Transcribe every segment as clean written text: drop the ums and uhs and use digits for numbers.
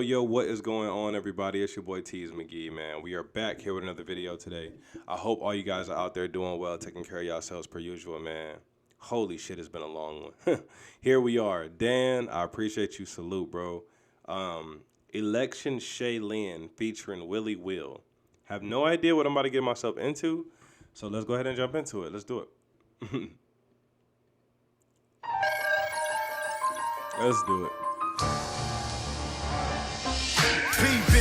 Yo, what is going on, everybody? It's your boy Tease McGee, man. We are back here with another video today. I hope all you guys are out there doing well, taking care of yourselves per usual, man. Holy shit, it's been a long one. Here we are. Dan, I appreciate you. Salute, bro. Election Shai Linne featuring Willie Will. Have no idea what I'm about to get myself into, so let's go ahead and jump into it. Let's do it. Let's do it.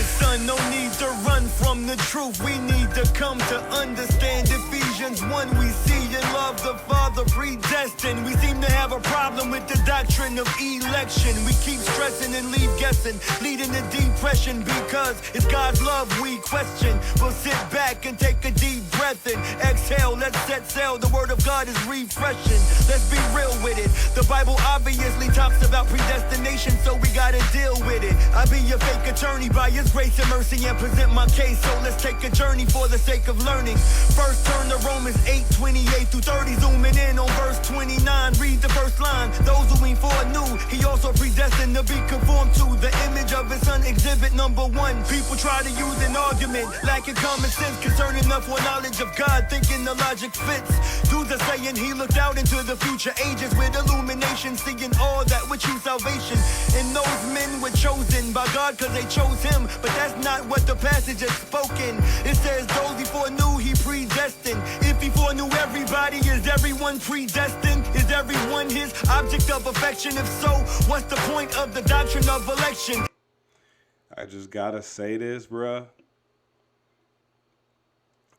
Son, no need to run from the truth. We need to come to understand Ephesians 1. We see in love the Father predestined. We seem to have a problem with the doctrine of election. We keep stressing and leave guessing, leading to depression because it's God's love we question. We'll sit back and take a deep breath and exhale. Let's set sail. The word of God is refreshing. Let's be real with it. The Bible obviously talks about predestination, so we gotta deal with it. I be your fake attorney by His grace and mercy and present my case. So let's take a journey for the sake of learning. First turn to Romans 8:28 through 30, zooming in on verse 29. Read the first line. Those who we foreknew, He also predestined to be conformed to the image of His Son. Exhibit number 1. People try to use an argument lacking common sense concerning the foreknowledge of God, thinking the logic fits. Dudes are saying He looked out into the future ages with illumination, seeing all that which you salvation. And those men were chosen by God because they chose Him, but that's not what the passage has spoken. It says those He foreknew He predestined. If He foreknew everybody, is everyone predestined? Is everyone His object of affection? If so, what's the point of the doctrine of election? I just gotta say this, bruh.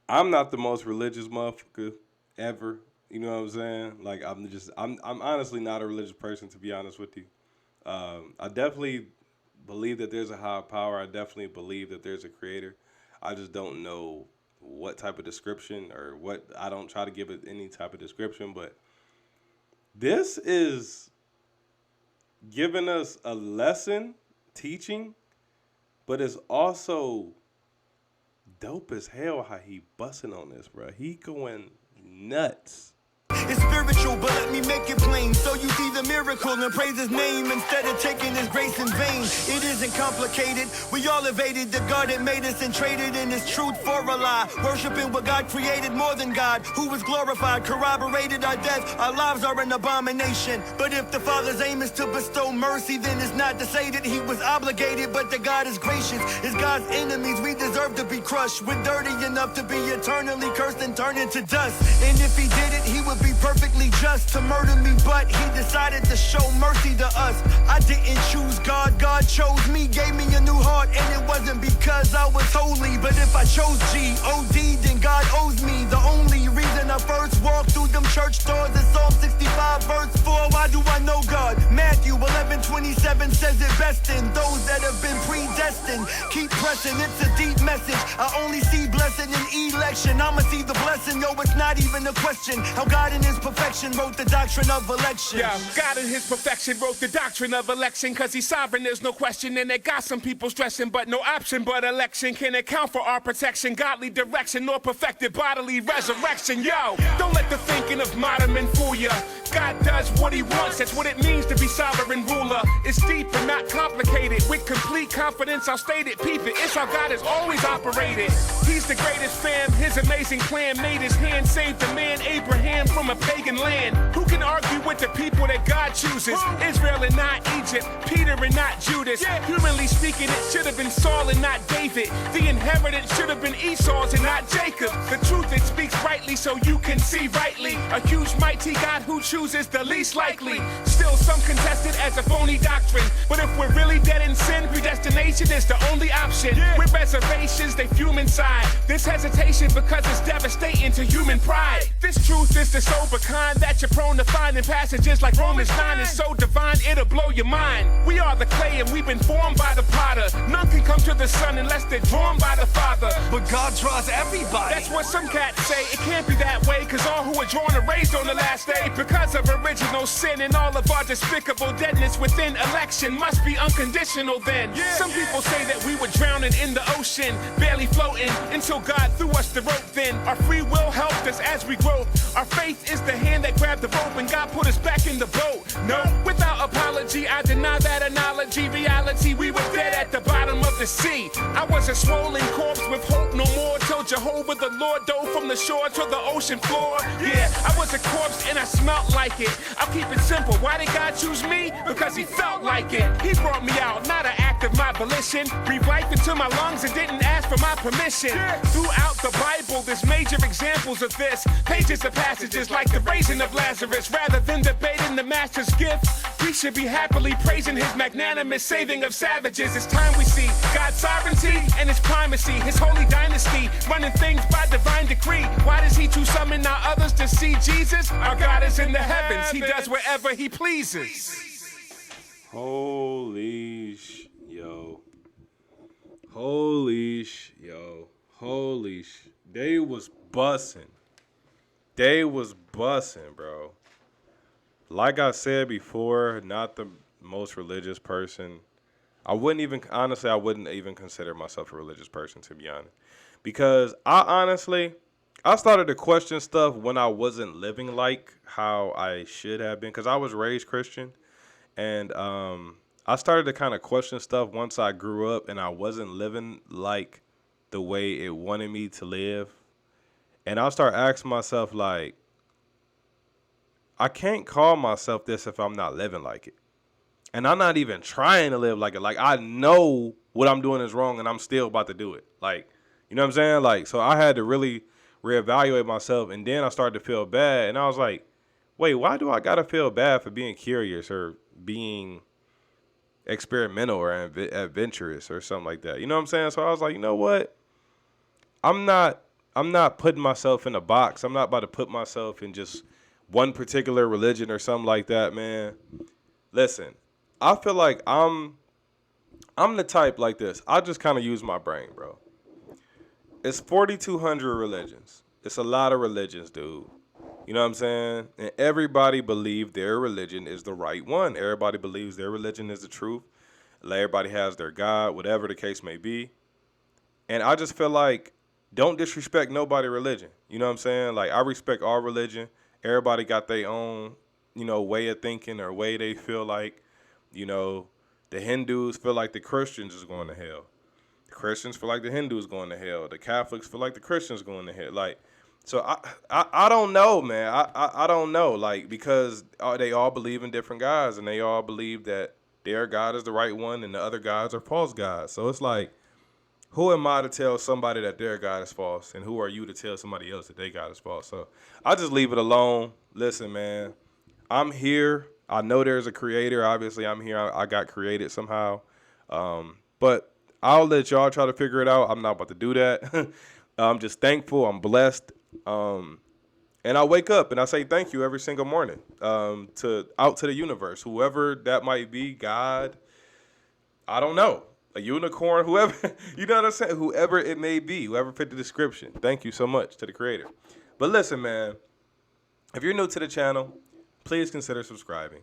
I'm not the most religious motherfucker ever. You know what I'm saying? Like, I'm honestly not a religious person, to be honest with you. I definitely believe that there's a higher power. I definitely believe that there's a creator. I just don't know what type of description or what. I don't try to give it any type of description, but this is giving us a lesson, teaching, but it's also dope as hell how he busting on this, bro. He going nuts. It's spiritual, but let me make it plain so you see the miracle and praise His name instead of taking His grace in vain. It isn't complicated. We all evaded the God that made us and traded in His truth for a lie. Worshiping what God created more than God, who was glorified, corroborated our death. Our lives are an abomination. But if the Father's aim is to bestow mercy, then it's not to say that He was obligated, but that God is gracious. As God's enemies, we deserve to be crushed. We're dirty enough to be eternally cursed and turned into dust. And if He did it, He would be perfectly just to murder me, but He decided to show mercy to us. I didn't choose God, God chose me, gave me a new heart, and it wasn't because I was holy. But if I chose G-O-D, then God owes me. The only reason I first walked through them church doors is Psalm 65 verse 4. Why do I know God? Matthew 11:27 says it best. In those that have been predestined, keep pressing, it's a deep message. I only see blessing in election. I'ma see the blessing, yo, it's not even a question. How God in His perfection wrote the doctrine of election. Yeah, God in His perfection wrote the doctrine of election, cause He's sovereign, there's no question. And they got some people stressing, but no option but election can account for our protection, godly direction, nor perfected bodily resurrection. Yo, don't let the thinking of modern men fool ya. God does what He wants, that's what it means to be sovereign ruler. It's deep and not complicated. With complete confidence, I'll state it, peep it. It's how God has always operated. He's the greatest fam, His amazing plan made His hand, saved the man Abraham from a pagan land. Who can argue with the people that God chooses? Israel and not Egypt, Peter and not Judas. Humanly speaking, it should have been Saul and not David. The inheritance should have been Esau's and not Jacob. The truth, it speaks rightly so you can see rightly. A huge mighty God who chooses the least likely. Still some contest it as a phony doctrine, but if we're really dead in sin, predestination is the only option. With reservations, they fume inside. This hesitation because it's devastating to human pride. This truth is the sober kind that you're prone to find in passages like Romans 9 is so divine, it'll blow your mind. We are the clay and we've been formed by the potter. None can come to the Son unless they're drawn by the Father. But God draws everybody. That's what some cats say. It can't be that way, cause all who are drawn are raised on the last day. Because of original sin and all of our despicable deadness within election must be unconditional then. Some people say that we were drowning in the ocean, barely floating, until God threw us the rope. Then our free will helped us as we grow. Our faith is the hand that grabbed the rope, and God put us back in the boat. No, without apology, I deny that analogy. Reality, we were dead at the bottom of the sea. I was a swollen corpse with hope no more, till Jehovah the Lord dove from the shore to the ocean floor. Yeah, I was a corpse and I smelt like it. I'll keep it simple. Why did God choose me? Because he felt like it. He brought me out, not an act of my volition. Breathed life into my lungs and didn't ask for my permission. Throughout the Bible, there's major examples of this. Pages of passages like the raising of Lazarus. Rather than debating the master's gift, we should be happily praising his magnanimous saving of savages. It's time we see God's sovereignty and his primacy, his holy dynasty, running things by divine decree. Why does he choose some and not others to see Jesus? Our God is in the heavens. He does wherever he pleases. Holy yo. They was bussin'. Bro. Like I said before, not the most religious person. I wouldn't even consider myself a religious person, to be honest. Because I started to question stuff when I wasn't living like how I should have been. Because I was raised Christian. And I started to kind of question stuff once I grew up and I wasn't living like the way it wanted me to live. And I'll start asking myself, like, I can't call myself this if I'm not living like it. And I'm not even trying to live like it. Like, I know what I'm doing is wrong and I'm still about to do it. Like, you know what I'm saying? Like, so I had to really reevaluate myself. And then I started to feel bad. And I was like, wait, why do I got to feel bad for being curious or being experimental or adventurous or something like that? You know what I'm saying? So I was like, you know what? I'm not putting myself in a box. I'm not about to put myself in just one particular religion or something like that, man. Listen, I feel like I'm the type like this. I just kind of use my brain, bro. It's 4,200 religions. It's a lot of religions, dude. You know what I'm saying? And everybody believes their religion is the right one. Everybody believes their religion is the truth. Everybody has their God, whatever the case may be. And I just feel like, don't disrespect nobody's religion. You know what I'm saying? Like, I respect all religion. Everybody got their own, way of thinking or way they feel like, the Hindus feel like the Christians is going to hell. The Christians feel like the Hindus going to hell. The Catholics feel like the Christians going to hell. Like, so I don't know, man. I don't know, like, because they all believe in different gods and they all believe that their God is the right one and the other gods are false gods. So it's like, who am I to tell somebody that their God is false? And who are you to tell somebody else that their God is false? So I just leave it alone. Listen, man, I'm here. I know there's a creator. Obviously, I'm here. I got created somehow. But I'll let y'all try to figure it out. I'm not about to do that. I'm just thankful. I'm blessed. And I wake up and I say thank you every single morning out to the universe, whoever that might be, God, I don't know. A unicorn, whoever, you know what I'm saying? Whoever it may be, whoever fit the description. Thank you so much to the creator. But listen, man, if you're new to the channel, please consider subscribing.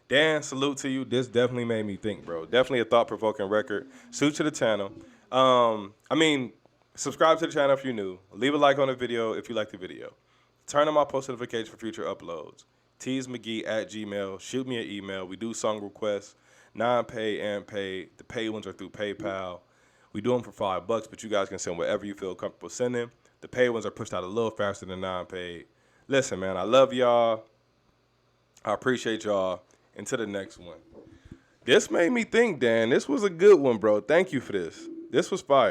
Dan, salute to you. This definitely made me think, bro. Definitely a thought-provoking record. Salute to the channel. Subscribe to the channel if you're new. Leave a like on the video if you like the video. Turn on my post notifications for future uploads. teasemcgee@gmail. Shoot me an email. We do song requests. Non-pay and pay. The paid ones are through PayPal. We do them for $5, but you guys can send whatever you feel comfortable sending. The paid ones are pushed out a little faster than non-paid. Listen, man, I love y'all. I appreciate y'all. Until the next one. This made me think, Dan. This was a good one, bro. Thank you for this. This was fire.